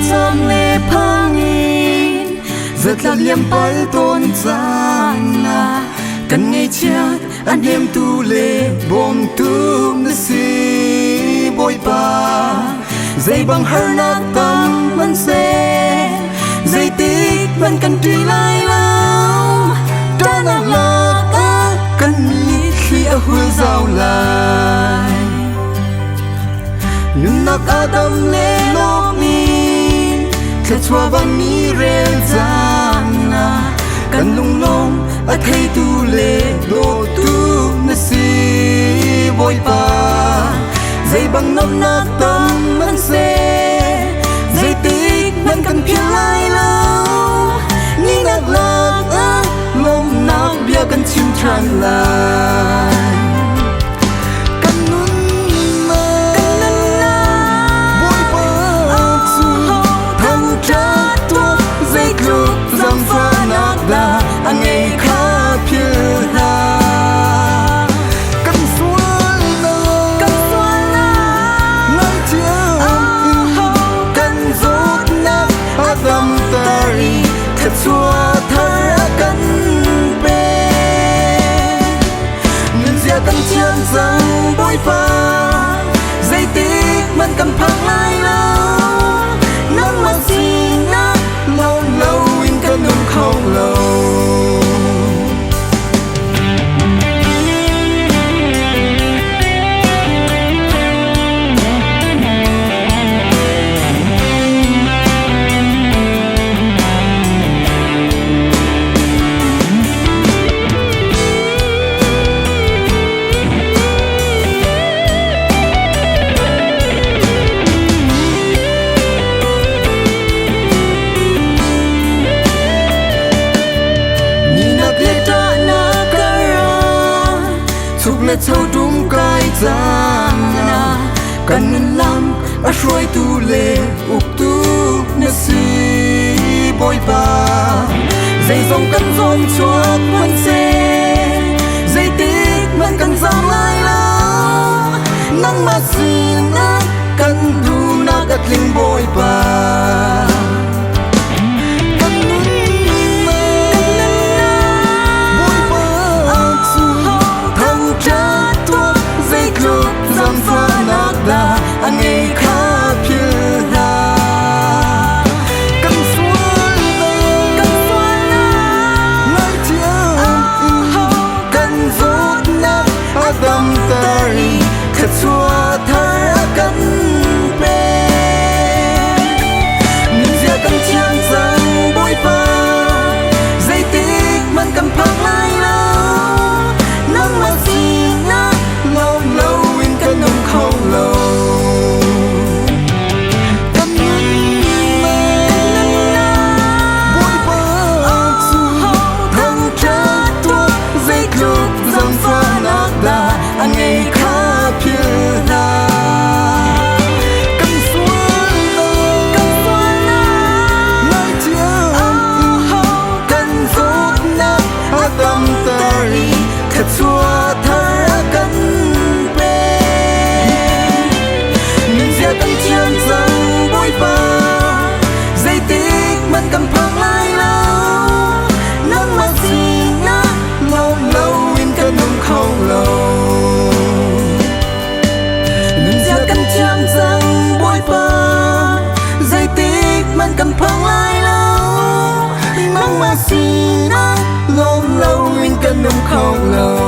chọn lệ phangin giật là liềm bal tôn giang na cần ngày chát anh em tu lệ bom tu na si boy ba dây bằng har na tâm man se dây tích man cần truy lai lao đã nặng là cần nhị khi ở hương giao lại nhưng nạc adam lệ lo mi thế chua văn mi rèn giang na cần lung lông ở thấy tu lệ đồ tu na si boy ba dây bằng năm nát tâm man se dây tích man cần phiền lai lao nhưng nạc lạc lông nạc bia cần chim tràn lại anh ấy khá phiền hà cần xuân na nói tiếng cần rốt nắp adam tari thật xua thar cần bê nên giờ cần chân rằng bôi pha dây tích mình cầm phăng lại lâu nắng mà xin na lâu lâu in cần nồng không lâu là thâu đúng cái giang na cần ngân lam ở suối tu lệ ục tu na si boy ba dây dòng cần dồn chuột quân xe dây tích mình cần dòng lai lao nắng mà xin na cần du na đặt linh boy ba anh ấy khá phiền hà cần xuân na nói tiếng cần rốt nắp adam tari thật xua thar cần bê nhưng giờ cần chiang rằng bôi pha dây tích mình cầm phăng lại lâu nắng mà xin na lâu lâu in cần nồng không lâu anh ấy khá phiền hà cần xuân na nói tiếng cần rốt nắp adam tari thật xua thar cần bê nhưng giờ cần chiên rằng bôi pha dây tích mình cầm phăng lại lâu nắng mà xin na lâu lâu in cần nồng không lâu cầm phăng lại lâu nắng mà xin na lâu lâu in cần nồng không lâu